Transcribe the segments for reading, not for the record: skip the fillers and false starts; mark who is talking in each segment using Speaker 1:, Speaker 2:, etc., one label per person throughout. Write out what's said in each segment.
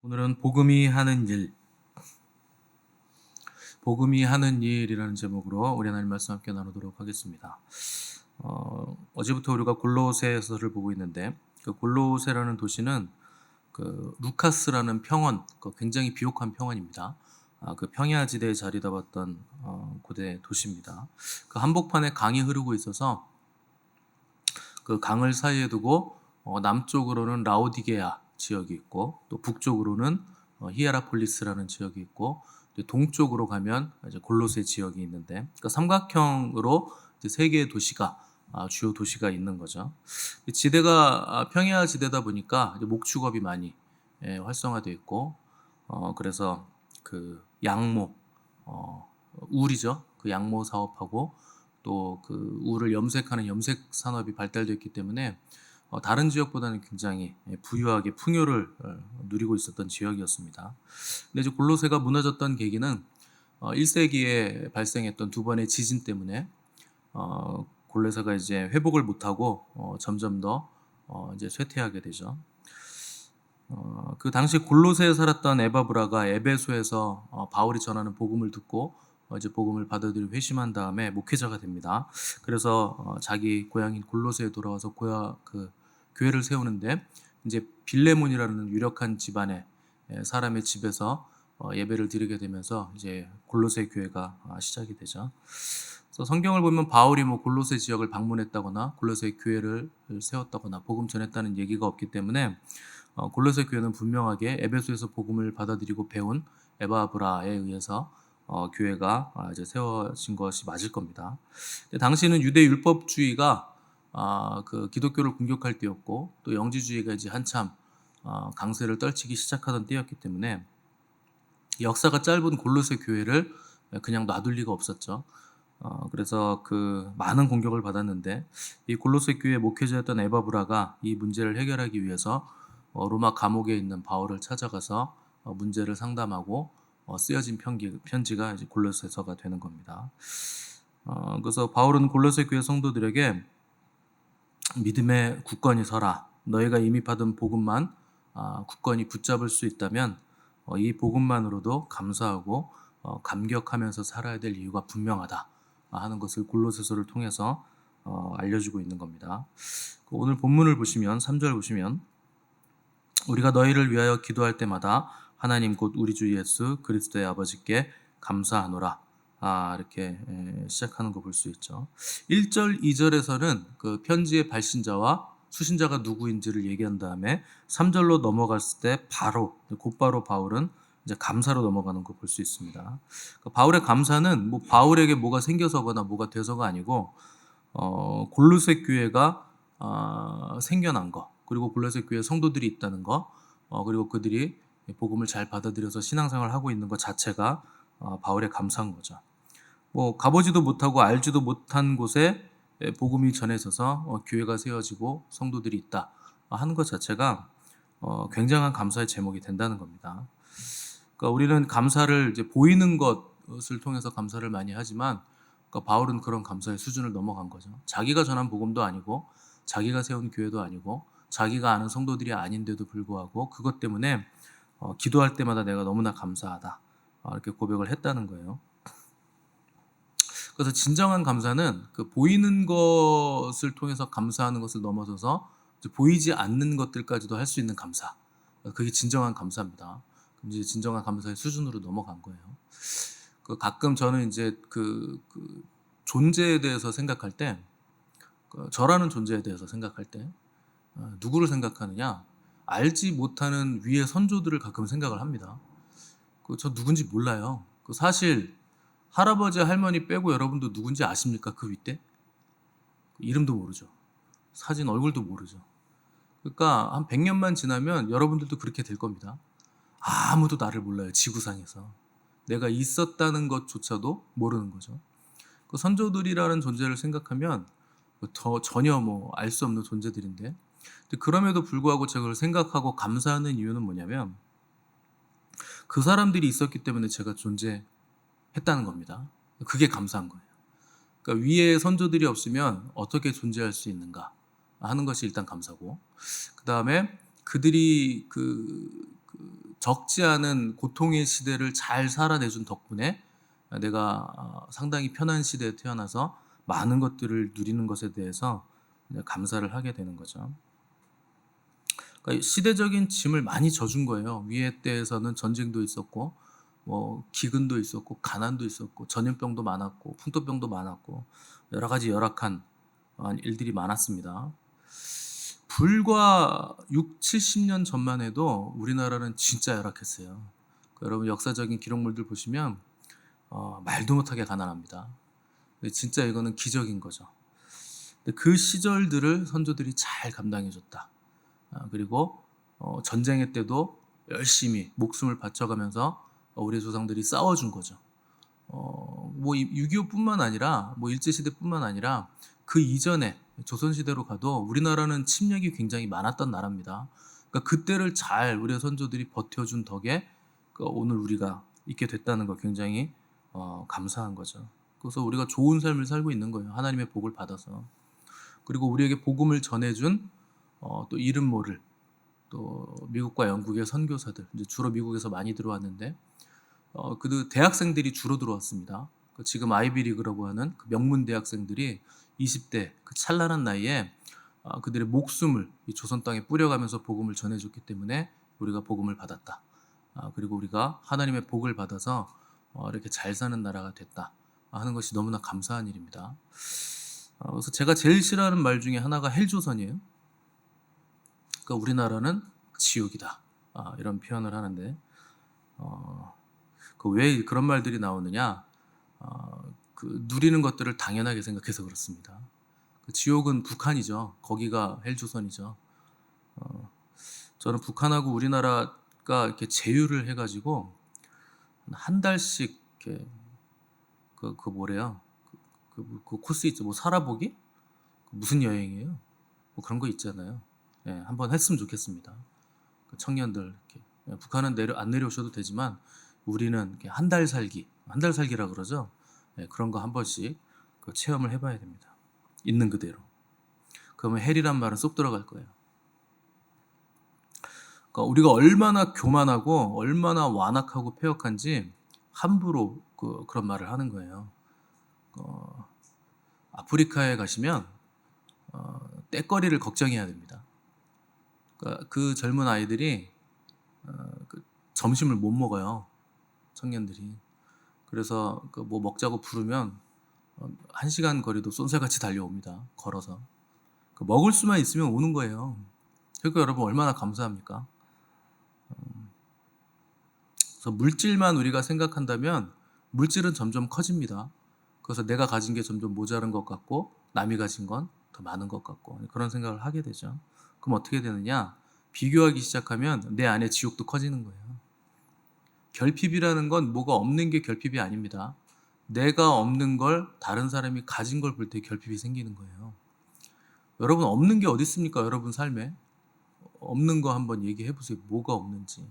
Speaker 1: 오늘은 복음이 하는 일, 복음이 하는 일이라는 제목으로 우리 하나님 말씀 함께 나누도록 하겠습니다. 어제부터 우리가 골로새서를 보고 있는데 그 골로새라는 도시는 그 루카스라는 평원, 그 굉장히 비옥한 평원입니다. 그 평야지대에 자리 잡았던 고대 도시입니다. 그 한복판에 강이 흐르고 있어서 그 강을 사이에 두고 남쪽으로는 라오디게아 지역이 있고 또 북쪽으로는 히에라폴리스라는 지역이 있고 동쪽으로 가면 이제 골로새 지역이 있는데 그 삼각형으로 이제 세 개의 도시가 주요 도시가 있는 거죠. 지대가 평야 지대다 보니까 이제 목축업이 많이 활성화되어 있고 그래서 그 양모 울이죠. 그 양모 사업하고 또 그 울을 염색하는 염색 산업이 발달되어 있기 때문에 다른 지역보다는 굉장히 부유하게 풍요를 누리고 있었던 지역이었습니다. 근데 이제 골로새가 무너졌던 계기는 1세기에 발생했던 두 번의 지진 때문에 골로새가 이제 회복을 못하고 점점 더 이제 쇠퇴하게 되죠. 그 당시 골로새에 살았던 에바브라가 에베소에서 바울이 전하는 복음을 듣고 이제 복음을 받아들이고 회심한 다음에 목회자가 됩니다. 그래서 자기 고향인 골로새에 돌아와서 교회를 세우는데 이제 빌레몬이라는 유력한 집안의 사람의 집에서 예배를 드리게 되면서 이제 골로새 교회가 시작이 되죠. 그래서 성경을 보면 바울이 뭐 골로새 지역을 방문했다거나 골로새 교회를 세웠다거나 복음 전했다는 얘기가 없기 때문에 골로새 교회는 분명하게 에베소에서 복음을 받아들이고 배운 에바브라에 의해서 교회가 이제 세워진 것이 맞을 겁니다. 당시는 유대 율법주의가 그 기독교를 공격할 때였고 또 영지주의가 이제 한참 강세를 떨치기 시작하던 때였기 때문에 역사가 짧은 골로새 교회를 그냥 놔둘 리가 없었죠. 그래서 그 많은 공격을 받았는데 이 골로새 교회 목회자였던 에바브라가 이 문제를 해결하기 위해서 로마 감옥에 있는 바울을 찾아가서 문제를 상담하고 쓰여진 편지가 이제 골로새서가 되는 겁니다. 그래서 바울은 골로새 교회 성도들에게 믿음의 굳건히 서라. 너희가 이미 받은 복음만 굳건히 붙잡을 수 있다면 이 복음만으로도 감사하고 감격하면서 살아야 될 이유가 분명하다 하는 것을 골로새서를 통해서 알려주고 있는 겁니다. 오늘 본문을 보시면 3절 보시면 우리가 너희를 위하여 기도할 때마다 하나님 곧 우리 주 예수 그리스도의 아버지께 감사하노라. 이렇게 시작하는 거 볼 수 있죠. 1절, 2절에서는 그 편지의 발신자와 수신자가 누구인지를 얘기한 다음에 3절로 넘어갔을 때 곧바로 바울은 이제 감사로 넘어가는 거 볼 수 있습니다. 바울의 감사는 뭐 바울에게 뭐가 생겨서거나 뭐가 돼서가 아니고 골로새 교회가 생겨난 거, 그리고 골로새 교회 성도들이 있다는 거, 그리고 그들이 복음을 잘 받아들여서 신앙생활을 하고 있는 것 자체가 바울의 감사한 거죠. 뭐 가보지도 못하고 알지도 못한 곳에 복음이 전해져서 교회가 세워지고 성도들이 있다 하는 것 자체가 굉장한 감사의 제목이 된다는 겁니다. 그러니까 우리는 감사를 이제 보이는 것을 통해서 감사를 많이 하지만 그러니까 바울은 그런 감사의 수준을 넘어간 거죠. 자기가 전한 복음도 아니고 자기가 세운 교회도 아니고 자기가 아는 성도들이 아닌데도 불구하고 그것 때문에 기도할 때마다 내가 너무나 감사하다 이렇게 고백을 했다는 거예요. 그래서 진정한 감사는 그 보이는 것을 통해서 감사하는 것을 넘어서서 보이지 않는 것들까지도 할 수 있는 감사. 그게 진정한 감사입니다. 이제 진정한 감사의 수준으로 넘어간 거예요. 가끔 저는 이제 그 존재에 대해서 생각할 때, 저라는 존재에 대해서 생각할 때 누구를 생각하느냐? 알지 못하는 위의 선조들을 가끔 생각을 합니다. 저 누군지 몰라요. 사실 할아버지 할머니 빼고 여러분도 누군지 아십니까? 그 윗대? 이름도 모르죠. 사진 얼굴도 모르죠. 그러니까 한 100년만 지나면 여러분들도 그렇게 될 겁니다. 아무도 나를 몰라요. 지구상에서. 내가 있었다는 것조차도 모르는 거죠. 선조들이라는 존재를 생각하면 전혀 뭐 알 수 없는 존재들인데 그럼에도 불구하고 제가 그걸 생각하고 감사하는 이유는 뭐냐면 그 사람들이 있었기 때문에 제가 존재했다는 겁니다. 그게 감사한 거예요. 그러니까 위에 선조들이 없으면 어떻게 존재할 수 있는가 하는 것이 일단 감사고, 그 다음에 그들이 적지 않은 고통의 시대를 잘 살아내준 덕분에 내가 상당히 편한 시대에 태어나서 많은 것들을 누리는 것에 대해서 이제 감사를 하게 되는 거죠. 그러니까 시대적인 짐을 많이 져준 거예요. 위에 때에서는 전쟁도 있었고, 뭐 기근도 있었고, 가난도 있었고, 전염병도 많았고, 풍토병도 많았고, 여러 가지 열악한 일들이 많았습니다. 불과 6, 70년 전만 해도 우리나라는 진짜 열악했어요. 여러분 역사적인 기록물들 보시면 말도 못하게 가난합니다. 근데 진짜 이거는 기적인 거죠. 근데 그 시절들을 선조들이 잘 감당해줬다. 그리고 전쟁의 때도 열심히 목숨을 바쳐가면서 우리 조상들이 싸워준 거죠. 뭐 6.25뿐만 아니라 뭐 일제시대뿐만 아니라 그 이전에 조선시대로 가도 우리나라는 침략이 굉장히 많았던 나라입니다. 그러니까 그때를 잘 우리 선조들이 버텨준 덕에 오늘 우리가 있게 됐다는 거 굉장히 감사한 거죠. 그래서 우리가 좋은 삶을 살고 있는 거예요. 하나님의 복을 받아서. 그리고 우리에게 복음을 전해준 또 이름 모를 또 미국과 영국의 선교사들, 이제 주로 미국에서 많이 들어왔는데 그 대학생들이 주로 들어왔습니다. 지금 아이비리그라고 하는 그 명문 대학생들이 20대 그 찬란한 나이에 그들의 목숨을 이 조선 땅에 뿌려가면서 복음을 전해줬기 때문에 우리가 복음을 받았다. 그리고 우리가 하나님의 복을 받아서 이렇게 잘 사는 나라가 됐다 하는 것이 너무나 감사한 일입니다. 그래서 제가 제일 싫어하는 말 중에 하나가 헬조선이에요. 그러니까 우리나라는 지옥이다. 이런 표현을 하는데 왜 그런 말들이 나오느냐? 그 누리는 것들을 당연하게 생각해서 그렇습니다. 그 지옥은 북한이죠. 거기가 헬조선이죠. 저는 북한하고 우리나라가 이렇게 제휴를 해가지고 한 달씩 이렇게 그 뭐래요? 그 코스 있죠. 뭐 살아보기? 무슨 여행이에요? 뭐 그런 거 있잖아요. 예, 한번 했으면 좋겠습니다. 그 청년들 이렇게. 북한은 안 내려오셔도 되지만 우리는 이렇게 한 달 살기라 그러죠. 예, 그런 거 한 번씩 체험을 해봐야 됩니다. 있는 그대로. 그러면 헬이란 말은 쏙 들어갈 거예요. 그러니까 우리가 얼마나 교만하고 얼마나 완악하고 패역한지 함부로 그런 말을 하는 거예요. 아프리카에 가시면 떼거리를 걱정해야 됩니다. 그러니까 그 젊은 아이들이 그 점심을 못 먹어요. 청년들이. 그래서 뭐 먹자고 부르면 1시간 거리도 쏜살같이 달려옵니다. 걸어서. 먹을 수만 있으면 오는 거예요. 그러니까 여러분 얼마나 감사합니까? 그래서 물질만 우리가 생각한다면 물질은 점점 커집니다. 그래서 내가 가진 게 점점 모자란 것 같고 남이 가진 건 더 많은 것 같고 그런 생각을 하게 되죠. 그럼 어떻게 되느냐? 비교하기 시작하면 내 안에 지옥도 커지는 거예요. 결핍이라는 건 뭐가 없는 게 결핍이 아닙니다. 내가 없는 걸 다른 사람이 가진 걸 볼 때 결핍이 생기는 거예요. 여러분 없는 게 어디 있습니까? 여러분 삶에 없는 거 한번 얘기해 보세요. 뭐가 없는지.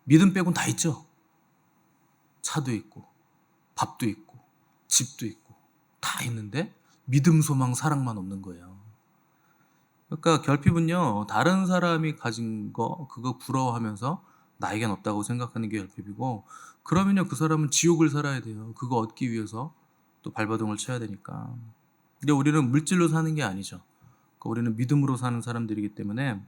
Speaker 1: 믿음 빼곤 다 있죠. 차도 있고 밥도 있고 집도 있고 다 있는데 믿음, 소망, 사랑만 없는 거예요. 그러니까 결핍은요, 다른 사람이 가진 거 그거 부러워하면서 나에겐 없다고 생각하는 게 결핍이고, 그러면요 그 사람은 지옥을 살아야 돼요. 그거 얻기 위해서 또 발버둥을 쳐야 되니까. 근데 우리는 물질로 사는 게 아니죠. 그러니까 우리는 믿음으로 사는 사람들이기 때문에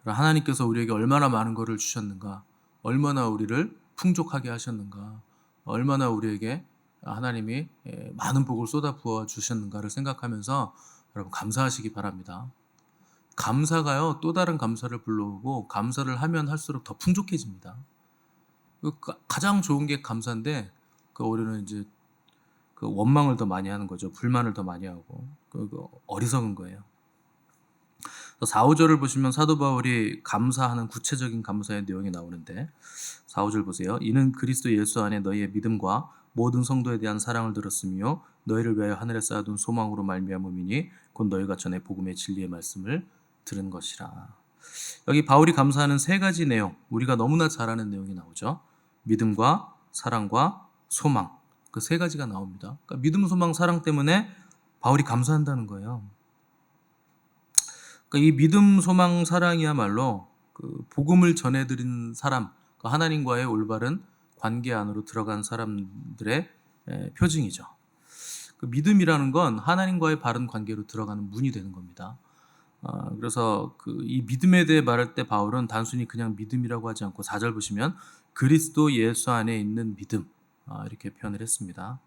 Speaker 1: 하나님께서 우리에게 얼마나 많은 것을 주셨는가, 얼마나 우리를 풍족하게 하셨는가, 얼마나 우리에게 하나님이 많은 복을 쏟아 부어 주셨는가를 생각하면서 여러분 감사하시기 바랍니다. 감사가요 또 다른 감사를 불러오고 감사를 하면 할수록 더 풍족해집니다. 가장 좋은 게 감사인데 우리는 이제 원망을 더 많이 하는 거죠. 불만을 더 많이 하고 어리석은 거예요. 4, 5절을 보시면 사도 바울이 감사하는 구체적인 감사의 내용이 나오는데 4, 5절 보세요. 이는 그리스도 예수 안에 너희의 믿음과 모든 성도에 대한 사랑을 들었으며 너희를 위하여 하늘에 쌓아둔 소망으로 말미암음이니 곧 너희가 전에 복음의 진리의 말씀을 들은 것이라. 여기 바울이 감사하는 3가지 내용, 우리가 너무나 잘 아는 내용이 나오죠. 믿음과 사랑과 소망, 그 3가지가 나옵니다. 그러니까 믿음, 소망, 사랑 때문에 바울이 감사한다는 거예요. 그러니까 이 믿음, 소망, 사랑이야말로 그 복음을 전해드리는 사람, 그 하나님과의 올바른 관계 안으로 들어간 사람들의 표징이죠. 그 믿음이라는 건 하나님과의 바른 관계로 들어가는 문이 되는 겁니다. 그래서 이 믿음에 대해 말할 때 바울은 단순히 그냥 믿음이라고 하지 않고 4절 보시면 그리스도 예수 안에 있는 믿음, 이렇게 표현을 했습니다.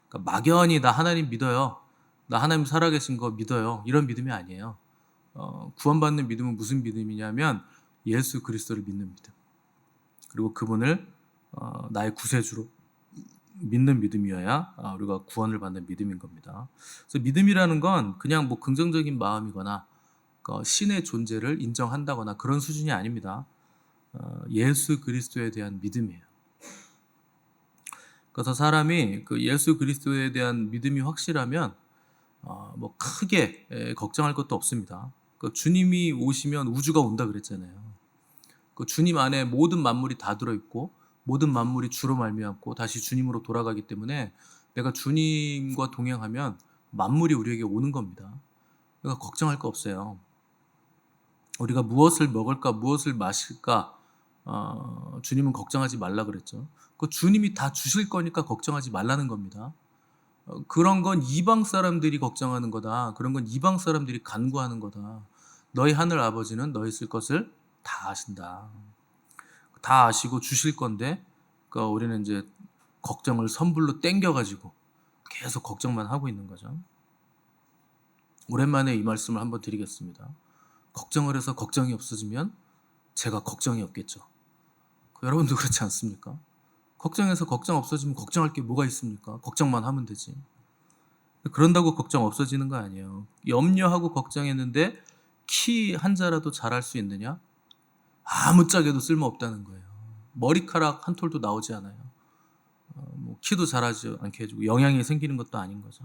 Speaker 1: 그러니까 막연히 나 하나님 믿어요, 나 하나님 살아계신 거 믿어요, 이런 믿음이 아니에요. 구원받는 믿음은 무슨 믿음이냐면 예수 그리스도를 믿는 믿음, 그리고 그분을 나의 구세주로 믿는 믿음이어야 우리가 구원을 받는 믿음인 겁니다. 그래서 믿음이라는 건 그냥 뭐 긍정적인 마음이거나 신의 존재를 인정한다거나 그런 수준이 아닙니다. 예수 그리스도에 대한 믿음이에요. 그래서 사람이 그 예수 그리스도에 대한 믿음이 확실하면 뭐 크게 걱정할 것도 없습니다. 그 주님이 오시면 우주가 온다 그랬잖아요. 그 주님 안에 모든 만물이 다 들어있고 모든 만물이 주로 말미암고 다시 주님으로 돌아가기 때문에 내가 주님과 동행하면 만물이 우리에게 오는 겁니다. 그러니까 걱정할 거 없어요. 우리가 무엇을 먹을까 무엇을 마실까 주님은 걱정하지 말라 그랬죠. 그 주님이 다 주실 거니까 걱정하지 말라는 겁니다. 그런 건 이방 사람들이 걱정하는 거다. 그런 건 이방 사람들이 간구하는 거다. 너희 하늘 아버지는 너희 쓸 것을 다 아신다. 다 아시고 주실 건데 그러니까 우리는 이제 걱정을 선불로 땡겨가지고 계속 걱정만 하고 있는 거죠. 오랜만에 이 말씀을 한번 드리겠습니다. 걱정을 해서 걱정이 없어지면 제가 걱정이 없겠죠. 여러분도 그렇지 않습니까? 걱정해서 걱정 없어지면 걱정할 게 뭐가 있습니까? 걱정만 하면 되지. 그런다고 걱정 없어지는 거 아니에요. 염려하고 걱정했는데 키 한 자라도 자랄 수 있느냐? 아무짝에도 쓸모없다는 거예요. 머리카락 한 톨도 나오지 않아요. 뭐 키도 자라지 않게 해주고 영양이 생기는 것도 아닌 거죠.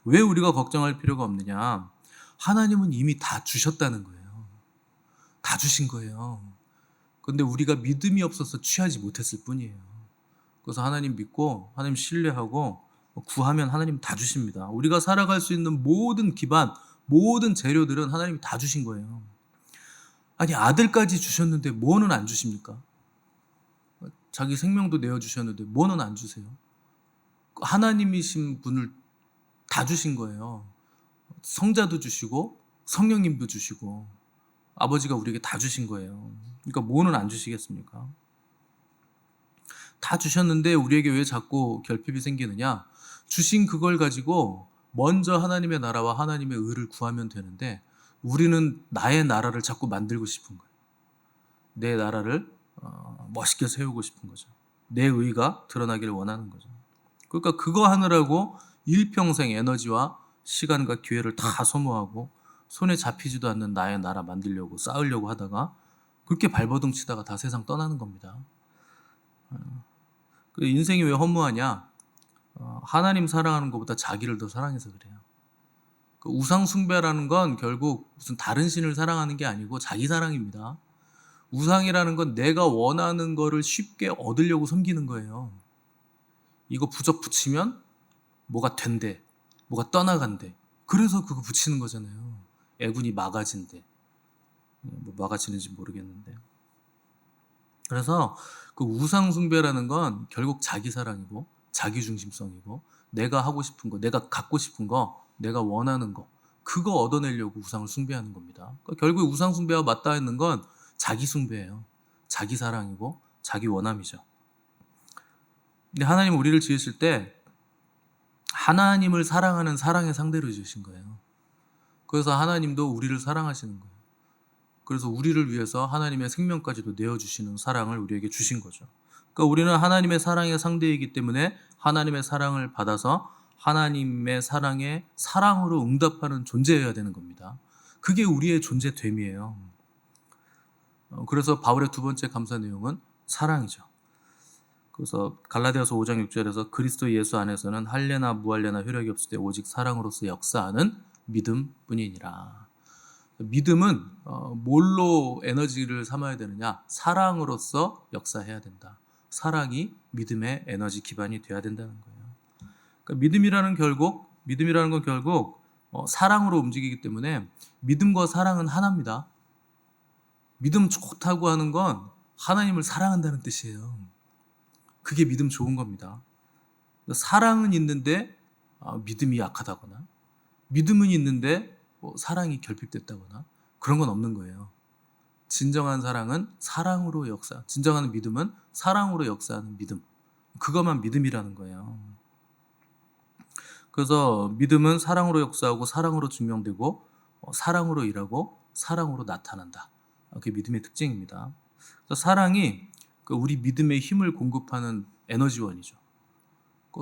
Speaker 1: 왜 우리가 걱정할 필요가 없느냐? 하나님은 이미 다 주셨다는 거예요. 다 주신 거예요. 그런데 우리가 믿음이 없어서 취하지 못했을 뿐이에요. 그래서 하나님 믿고 하나님 신뢰하고 구하면 하나님 다 주십니다. 우리가 살아갈 수 있는 모든 기반, 모든 재료들은 하나님이 다 주신 거예요. 아니 아들까지 주셨는데 뭐는 안 주십니까? 자기 생명도 내어주셨는데 뭐는 안 주세요? 하나님이신 분을 다 주신 거예요. 성자도 주시고 성령님도 주시고 아버지가 우리에게 다 주신 거예요. 그러니까 뭐는 안 주시겠습니까? 다 주셨는데 우리에게 왜 자꾸 결핍이 생기느냐? 주신 그걸 가지고 먼저 하나님의 나라와 하나님의 의를 구하면 되는데 우리는 나의 나라를 자꾸 만들고 싶은 거예요. 내 나라를 멋있게 세우고 싶은 거죠. 내 의가 드러나기를 원하는 거죠. 그러니까 그거 하느라고 일평생 에너지와 시간과 기회를 다 소모하고 손에 잡히지도 않는 나의 나라 만들려고 싸우려고 하다가 그렇게 발버둥 치다가 다 세상 떠나는 겁니다. 인생이 왜 허무하냐? 하나님 사랑하는 것보다 자기를 더 사랑해서 그래요. 그 우상 숭배라는 건 결국 무슨 다른 신을 사랑하는 게 아니고 자기 사랑입니다. 우상이라는 건 내가 원하는 거를 쉽게 얻으려고 섬기는 거예요. 이거 부적 붙이면 뭐가 된대, 뭐가 떠나간대. 그래서 그거 붙이는 거잖아요. 애군이 막아진대. 뭐 막아지는지 모르겠는데. 그래서 그 우상 숭배라는 건 결국 자기 사랑이고 자기 중심성이고 내가 하고 싶은 거, 내가 갖고 싶은 거, 내가 원하는 거 그거 얻어내려고 우상을 숭배하는 겁니다. 그러니까 결국 우상 숭배와 맞닿아 있는 건 자기 숭배예요. 자기 사랑이고 자기 원함이죠. 근데 하나님 우리를 지으실 때 하나님을 사랑하는 사랑의 상대로 지으신 거예요. 그래서 하나님도 우리를 사랑하시는 거예요. 그래서 우리를 위해서 하나님의 생명까지도 내어주시는 사랑을 우리에게 주신 거죠. 그러니까 우리는 하나님의 사랑의 상대이기 때문에 하나님의 사랑을 받아서 하나님의 사랑에 사랑으로 응답하는 존재여야 되는 겁니다. 그게 우리의 존재됨이에요. 그래서 바울의 두 번째 감사 내용은 사랑이죠. 그래서 갈라디아서 5장 6절에서 그리스도 예수 안에서는 할례나 무할례나 효력이 없을 때 오직 사랑으로서 역사하는 믿음뿐이니라. 믿음은 뭘로 에너지를 삼아야 되느냐? 사랑으로서 역사해야 된다. 사랑이 믿음의 에너지 기반이 돼야 된다는 거예요. 그러니까 믿음이라는 건 결국 사랑으로 움직이기 때문에 믿음과 사랑은 하나입니다. 믿음 좋다고 하는 건 하나님을 사랑한다는 뜻이에요. 그게 믿음 좋은 겁니다. 사랑은 있는데 믿음이 약하다거나, 믿음은 있는데 사랑이 결핍됐다거나, 그런 건 없는 거예요. 진정한 사랑은 사랑으로 진정한 믿음은 사랑으로 역사하는 믿음. 그것만 믿음이라는 거예요. 그래서 믿음은 사랑으로 역사하고 사랑으로 증명되고 사랑으로 일하고 사랑으로 나타난다. 그게 믿음의 특징입니다. 그래서 사랑이 우리 믿음의 힘을 공급하는 에너지원이죠.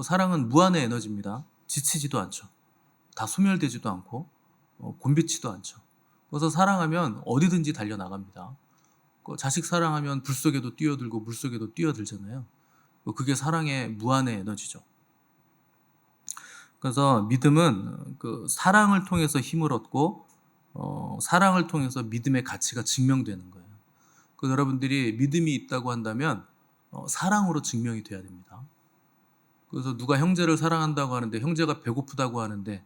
Speaker 1: 사랑은 무한의 에너지입니다. 지치지도 않죠. 다 소멸되지도 않고 곤비치도 않죠. 그래서 사랑하면 어디든지 달려나갑니다. 자식 사랑하면 불 속에도 뛰어들고 물 속에도 뛰어들잖아요. 그게 사랑의 무한의 에너지죠. 그래서 믿음은 사랑을 통해서 힘을 얻고 사랑을 통해서 믿음의 가치가 증명되는 거예요. 여러분들이 믿음이 있다고 한다면 사랑으로 증명이 돼야 됩니다. 그래서 누가 형제를 사랑한다고 하는데 형제가 배고프다고 하는데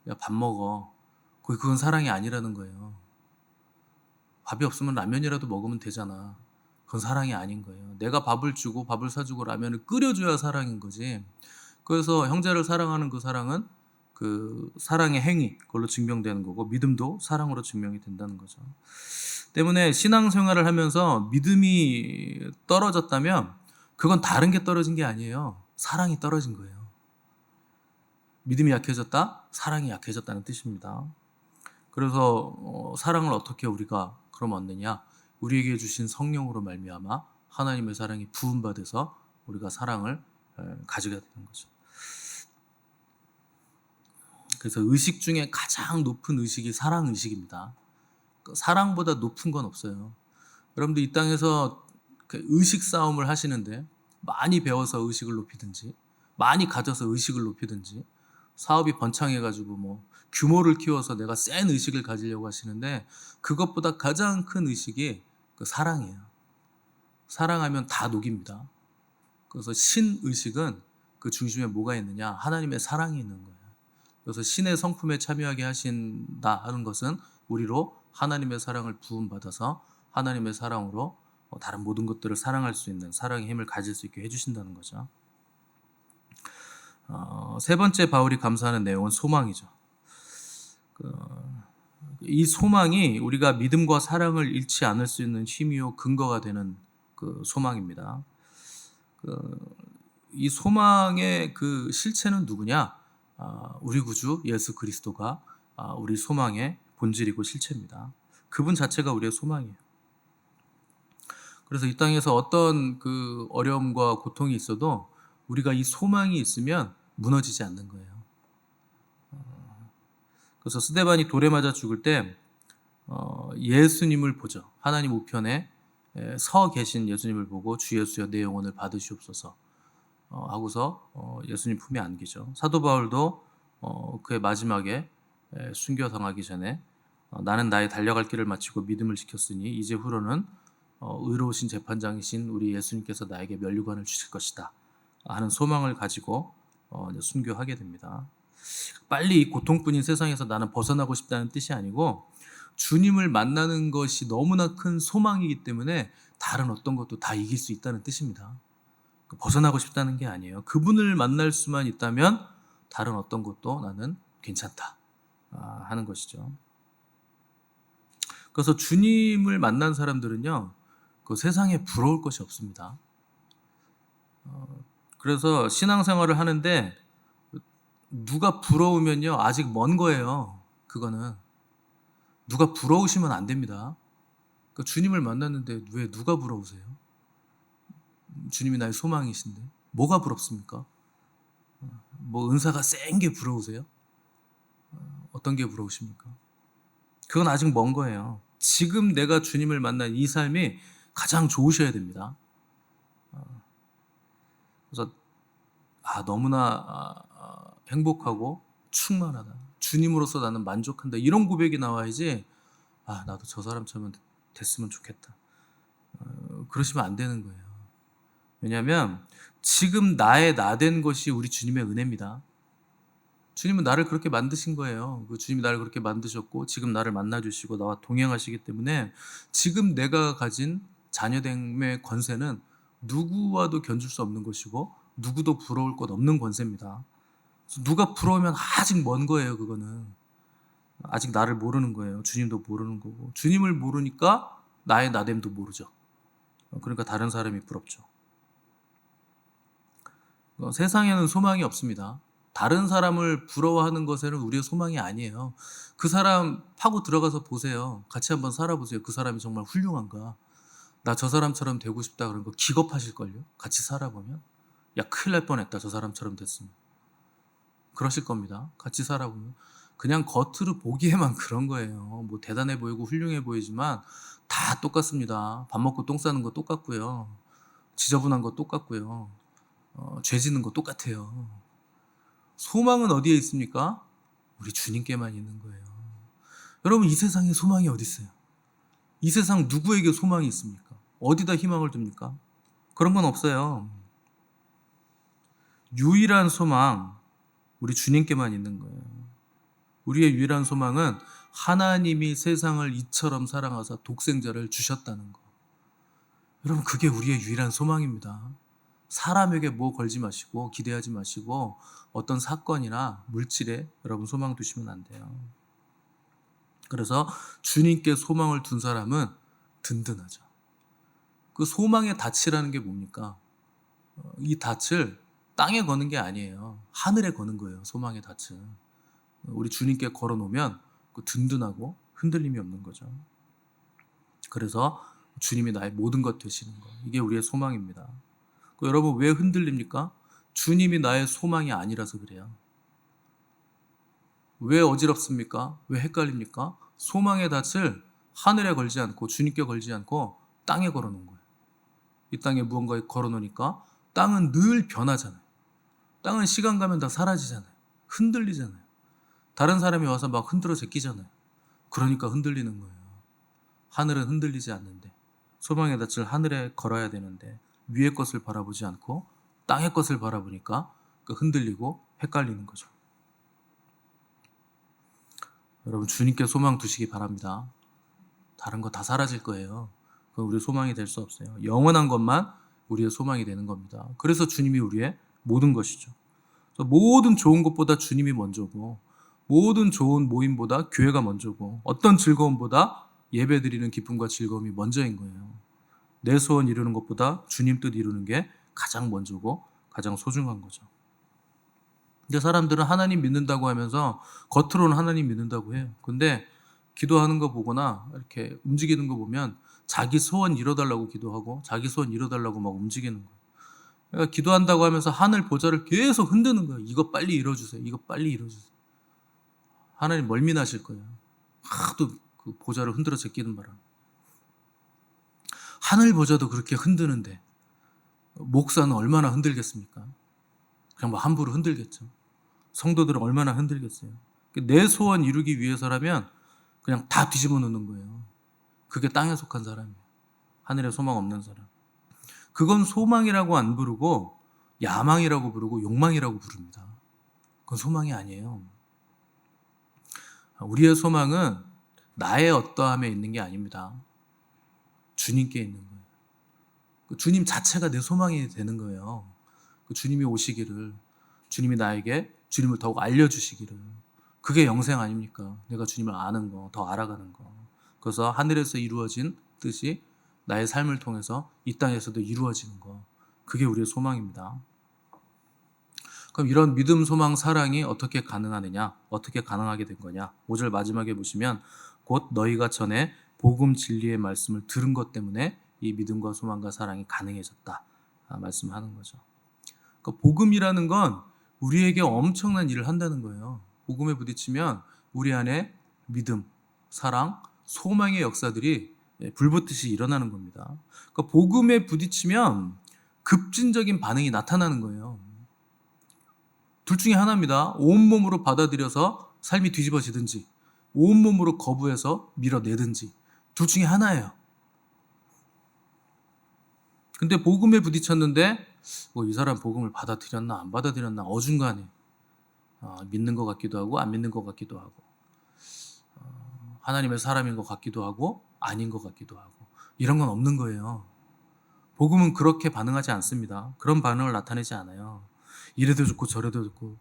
Speaker 1: 야, 밥 먹어. 그건 사랑이 아니라는 거예요. 밥이 없으면 라면이라도 먹으면 되잖아. 그건 사랑이 아닌 거예요. 내가 밥을 주고 밥을 사주고 라면을 끓여줘야 사랑인 거지. 그래서 형제를 사랑하는 그 사랑은 그 사랑의 행위, 그걸로 증명되는 거고 믿음도 사랑으로 증명이 된다는 거죠. 때문에 신앙생활을 하면서 믿음이 떨어졌다면 그건 다른 게 떨어진 게 아니에요. 사랑이 떨어진 거예요. 믿음이 약해졌다? 사랑이 약해졌다는 뜻입니다. 그래서 사랑을 어떻게 우리가 그럼 얻느냐? 우리에게 주신 성령으로 말미암아 하나님의 사랑이 부음받아서 우리가 사랑을 가지게 되는 거죠. 그래서 의식 중에 가장 높은 의식이 사랑 의식입니다. 사랑보다 높은 건 없어요. 여러분들 이 땅에서 의식 싸움을 하시는데 많이 배워서 의식을 높이든지 많이 가져서 의식을 높이든지 사업이 번창해가지고 규모를 키워서 내가 센 의식을 가지려고 하시는데 그것보다 가장 큰 의식이 사랑이에요. 사랑하면 다 녹입니다. 그래서 신의식은 그 중심에 뭐가 있느냐? 하나님의 사랑이 있는 거예요. 그래서 신의 성품에 참여하게 하신다 하는 것은 우리로 하나님의 사랑을 부음받아서 하나님의 사랑으로 다른 모든 것들을 사랑할 수 있는 사랑의 힘을 가질 수 있게 해주신다는 거죠. 세 번째 바울이 감사하는 내용은 소망이죠. 이 소망이 우리가 믿음과 사랑을 잃지 않을 수 있는 힘이요 근거가 되는 그 소망입니다. 이 소망의 그 실체는 누구냐? 우리 구주 예수 그리스도가 우리 소망의 본질이고 실체입니다. 그분 자체가 우리의 소망이에요. 그래서 이 땅에서 어떤 그 어려움과 고통이 있어도 우리가 이 소망이 있으면 무너지지 않는 거예요. 그래서 스데반이 돌에 맞아 죽을 때 예수님을 보죠. 하나님 우편에 서 계신 예수님을 보고 주 예수여 내 영혼을 받으시옵소서 하고서 예수님 품에 안기죠. 사도 바울도 그의 마지막에 순교 당하기 전에 나는 나의 달려갈 길을 마치고 믿음을 지켰으니 이제 후로는 의로우신 재판장이신 우리 예수님께서 나에게 면류관을 주실 것이다 하는 소망을 가지고 순교하게 됩니다. 빨리 이 고통뿐인 세상에서 나는 벗어나고 싶다는 뜻이 아니고 주님을 만나는 것이 너무나 큰 소망이기 때문에 다른 어떤 것도 다 이길 수 있다는 뜻입니다. 벗어나고 싶다는 게 아니에요. 그분을 만날 수만 있다면 다른 어떤 것도 나는 괜찮다 하는 것이죠. 그래서 주님을 만난 사람들은요, 그 세상에 부러울 것이 없습니다. 그래서 신앙생활을 하는데 누가 부러우면요 아직 먼 거예요. 그거는 누가 부러우시면 안 됩니다. 그러니까 주님을 만났는데 왜 누가 부러우세요? 주님이 나의 소망이신데 뭐가 부럽습니까? 은사가 센 게 부러우세요? 어떤 게 부러우십니까? 그건 아직 먼 거예요. 지금 내가 주님을 만난 이 삶이 가장 좋으셔야 됩니다. 그래서 너무나 행복하고 충만하다. 주님으로서 나는 만족한다. 이런 고백이 나와야지 나도 저 사람처럼 됐으면 좋겠다. 그러시면 안 되는 거예요. 왜냐하면 지금 나의 나 된 것이 우리 주님의 은혜입니다. 주님은 나를 그렇게 만드신 거예요. 그 주님이 나를 그렇게 만드셨고 지금 나를 만나 주시고 나와 동행하시기 때문에 지금 내가 가진 자녀됨의 권세는 누구와도 견줄 수 없는 것이고 누구도 부러울 것 없는 권세입니다. 그래서 누가 부러우면 아직 먼 거예요. 그거는 아직 나를 모르는 거예요. 주님도 모르는 거고 주님을 모르니까 나의 나됨도 모르죠. 그러니까 다른 사람이 부럽죠. 세상에는 소망이 없습니다. 다른 사람을 부러워하는 것에는 우리의 소망이 아니에요. 그 사람 파고 들어가서 보세요. 같이 한번 살아보세요. 그 사람이 정말 훌륭한가. 나 저 사람처럼 되고 싶다 그런 거 기겁하실걸요. 같이 살아보면. 야, 큰일 날 뻔했다. 저 사람처럼 됐으면. 그러실 겁니다. 같이 살아보면. 그냥 겉으로 보기에만 그런 거예요. 뭐 대단해 보이고 훌륭해 보이지만 다 똑같습니다. 밥 먹고 똥 싸는 거 똑같고요. 지저분한 거 똑같고요. 죄 짓는 거 똑같아요. 소망은 어디에 있습니까? 우리 주님께만 있는 거예요. 여러분, 이 세상에 소망이 어디 있어요? 이 세상 누구에게 소망이 있습니까? 어디다 희망을 둡니까? 그런 건 없어요. 유일한 소망, 우리 주님께만 있는 거예요. 우리의 유일한 소망은 하나님이 세상을 이처럼 사랑하사 독생자를 주셨다는 거. 여러분, 그게 우리의 유일한 소망입니다. 사람에게 뭐 걸지 마시고 기대하지 마시고 어떤 사건이나 물질에 여러분 소망 두시면 안 돼요. 그래서 주님께 소망을 둔 사람은 든든하죠. 그 소망의 닻이라는 게 뭡니까? 이 닻을 땅에 거는 게 아니에요. 하늘에 거는 거예요. 소망의 닻은. 우리 주님께 걸어놓으면 든든하고 흔들림이 없는 거죠. 그래서 주님이 나의 모든 것 되시는 거. 이게 우리의 소망입니다. 여러분, 왜 흔들립니까? 주님이 나의 소망이 아니라서 그래요. 왜 어지럽습니까? 왜 헷갈립니까? 소망의 닻을 하늘에 걸지 않고 주님께 걸지 않고 땅에 걸어놓은 거예요. 이 땅에 무언가에 걸어놓으니까 땅은 늘 변하잖아요. 땅은 시간 가면 다 사라지잖아요. 흔들리잖아요. 다른 사람이 와서 막 흔들어 제끼잖아요. 그러니까 흔들리는 거예요. 하늘은 흔들리지 않는데 소망의 닻을 하늘에 걸어야 되는데 위의 것을 바라보지 않고 땅의 것을 바라보니까 흔들리고 헷갈리는 거죠. 여러분, 주님께 소망 두시기 바랍니다. 다른 거 다 사라질 거예요. 그건 우리의 소망이 될 수 없어요. 영원한 것만 우리의 소망이 되는 겁니다. 그래서 주님이 우리의 모든 것이죠. 모든 좋은 것보다 주님이 먼저고 모든 좋은 모임보다 교회가 먼저고 어떤 즐거움보다 예배드리는 기쁨과 즐거움이 먼저인 거예요. 내 소원 이루는 것보다 주님 뜻 이루는 게 가장 먼저고 가장 소중한 거죠. 근데 사람들은 하나님 믿는다고 하면서 겉으로는 하나님 믿는다고 해요. 근데 기도하는 거 보거나 이렇게 움직이는 거 보면 자기 소원 이뤄달라고 기도하고 자기 소원 이뤄달라고 막 움직이는 거예요. 그러니까 기도한다고 하면서 하늘 보좌를 계속 흔드는 거예요. 이거 빨리 이뤄주세요. 이거 빨리 이뤄주세요. 하나님 멀미나실 거예요. 하도 그 보좌를 흔들어 제끼는 바람. 하늘 보좌도 그렇게 흔드는데 목사는 얼마나 흔들겠습니까? 그냥 뭐 함부로 흔들겠죠. 성도들은 얼마나 흔들겠어요. 내 소원 이루기 위해서라면 그냥 다 뒤집어 놓는 거예요. 그게 땅에 속한 사람이에요. 하늘에 소망 없는 사람. 그건 소망이라고 안 부르고 야망이라고 부르고 욕망이라고 부릅니다. 그건 소망이 아니에요. 우리의 소망은 나의 어떠함에 있는 게 아닙니다. 주님께 있는 거예요. 주님 자체가 내 소망이 되는 거예요. 주님이 오시기를, 주님이 나에게 주님을 더욱 알려주시기를. 그게 영생 아닙니까? 내가 주님을 아는 거, 더 알아가는 거. 그래서 하늘에서 이루어진 뜻이 나의 삶을 통해서 이 땅에서도 이루어지는 거. 그게 우리의 소망입니다. 그럼 이런 믿음, 소망, 사랑이 어떻게 가능하느냐? 어떻게 가능하게 된 거냐? 5절 마지막에 보시면 곧 너희가 전에 복음 진리의 말씀을 들은 것 때문에 이 믿음과 소망과 사랑이 가능해졌다. 말씀하는 거죠. 그러니까 복음이라는 건 우리에게 엄청난 일을 한다는 거예요. 복음에 부딪히면 우리 안에 믿음, 사랑, 소망의 역사들이 불붙듯이 일어나는 겁니다. 그러니까 복음에 부딪히면 급진적인 반응이 나타나는 거예요. 둘 중에 하나입니다. 온몸으로 받아들여서 삶이 뒤집어지든지 온몸으로 거부해서 밀어내든지 둘 중에 하나예요. 근데 복음에 부딪혔는데 이 사람 복음을 받아들였나 안 받아들였나 어중간해. 믿는 것 같기도 하고 안 믿는 것 같기도 하고 하나님의 사람인 것 같기도 하고 아닌 것 같기도 하고 이런 건 없는 거예요. 복음은 그렇게 반응하지 않습니다. 그런 반응을 나타내지 않아요. 이래도 좋고 저래도 좋고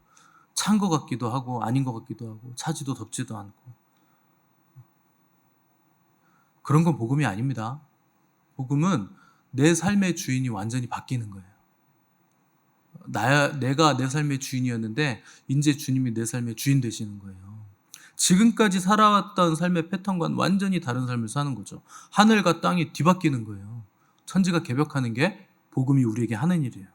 Speaker 1: 찬 것 같기도 하고 아닌 것 같기도 하고 차지도 덥지도 않고 그런 건 복음이 아닙니다. 복음은 내 삶의 주인이 완전히 바뀌는 거예요. 내가 내 삶의 주인이었는데 이제 주님이 내 삶의 주인 되시는 거예요. 지금까지 살아왔던 삶의 패턴과는 완전히 다른 삶을 사는 거죠. 하늘과 땅이 뒤바뀌는 거예요. 천지가 개벽하는 게 복음이 우리에게 하는 일이에요.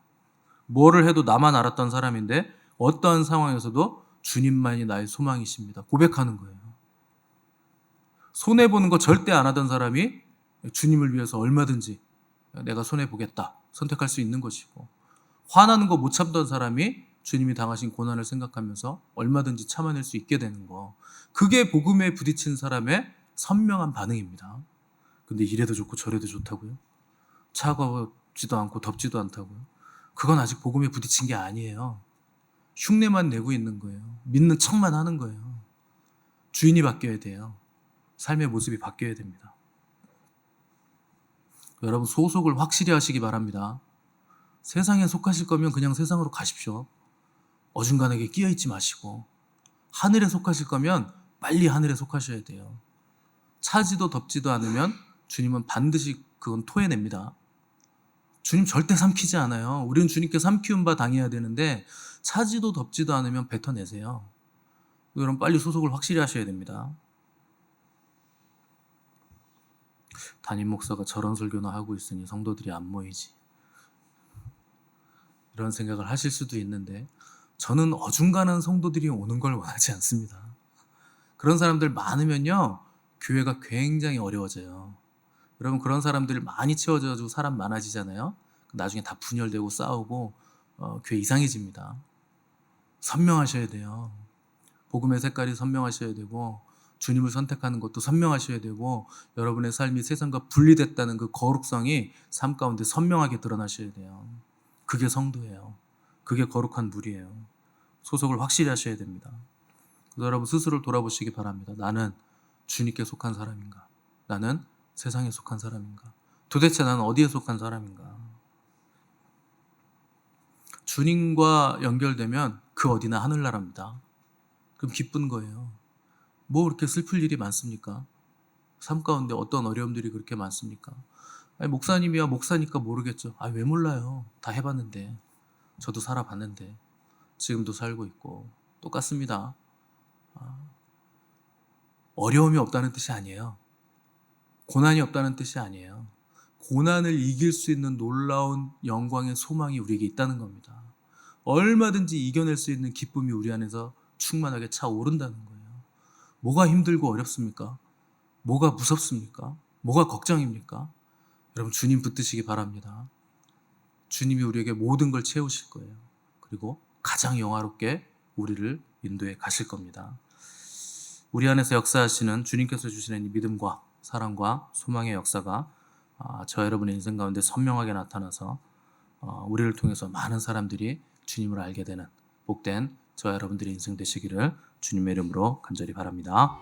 Speaker 1: 뭐를 해도 나만 알았던 사람인데 어떠한 상황에서도 주님만이 나의 소망이십니다. 고백하는 거예요. 손해보는 거 절대 안 하던 사람이 주님을 위해서 얼마든지 내가 손해보겠다 선택할 수 있는 것이고, 화나는 거 못 참던 사람이 주님이 당하신 고난을 생각하면서 얼마든지 참아낼 수 있게 되는 거, 그게 복음에 부딪힌 사람의 선명한 반응입니다. 근데 이래도 좋고 저래도 좋다고요? 차갑지도 않고 덥지도 않다고요? 그건 아직 복음에 부딪힌 게 아니에요. 흉내만 내고 있는 거예요. 믿는 척만 하는 거예요. 주인이 바뀌어야 돼요. 삶의 모습이 바뀌어야 됩니다. 여러분, 소속을 확실히 하시기 바랍니다. 세상에 속하실 거면 그냥 세상으로 가십시오. 어중간하게 끼어있지 마시고, 하늘에 속하실 거면 빨리 하늘에 속하셔야 돼요. 차지도 덥지도 않으면 주님은 반드시 그건 토해냅니다. 주님 절대 삼키지 않아요. 우리는 주님께 삼키운 바 당해야 되는데 차지도 덥지도 않으면 뱉어내세요. 여러분, 빨리 소속을 확실히 하셔야 됩니다. 담임 목사가 저런 설교나 하고 있으니 성도들이 안 모이지, 이런 생각을 하실 수도 있는데, 저는 어중간한 성도들이 오는 걸 원하지 않습니다. 그런 사람들 많으면요, 교회가 굉장히 어려워져요. 여러분, 그런 사람들 많이 채워져가지고 사람 많아지잖아요. 나중에 다 분열되고 싸우고 교회 이상해집니다. 선명하셔야 돼요. 복음의 색깔이 선명하셔야 되고, 주님을 선택하는 것도 선명하셔야 되고, 여러분의 삶이 세상과 분리됐다는 그 거룩성이 삶 가운데 선명하게 드러나셔야 돼요. 그게 성도예요. 그게 거룩한 물이에요. 소속을 확실히 하셔야 됩니다. 그래서 여러분, 스스로를 돌아보시기 바랍니다. 나는 주님께 속한 사람인가? 나는 세상에 속한 사람인가? 도대체 나는 어디에 속한 사람인가? 주님과 연결되면 그 어디나 하늘나라입니다. 그럼 기쁜 거예요. 뭐 그렇게 슬플 일이 많습니까? 삶 가운데 어떤 어려움들이 그렇게 많습니까? 아니, 목사님이야 목사니까 모르겠죠. 아, 왜 몰라요? 다 해봤는데, 저도 살아봤는데, 지금도 살고 있고 똑같습니다. 어려움이 없다는 뜻이 아니에요. 고난이 없다는 뜻이 아니에요. 고난을 이길 수 있는 놀라운 영광의 소망이 우리에게 있다는 겁니다. 얼마든지 이겨낼 수 있는 기쁨이 우리 안에서 충만하게 차오른다는 거예요. 뭐가 힘들고 어렵습니까? 뭐가 무섭습니까? 뭐가 걱정입니까? 여러분, 주님 붙드시기 바랍니다. 주님이 우리에게 모든 걸 채우실 거예요. 그리고 가장 영화롭게 우리를 인도해 가실 겁니다. 우리 안에서 역사하시는 주님께서 주시는 이 믿음과 사랑과 소망의 역사가 저 여러분의 인생 가운데 선명하게 나타나서 우리를 통해서 많은 사람들이 주님을 알게 되는 복된 저 여러분들의 인생 되시기를 주님의 이름으로 간절히 바랍니다.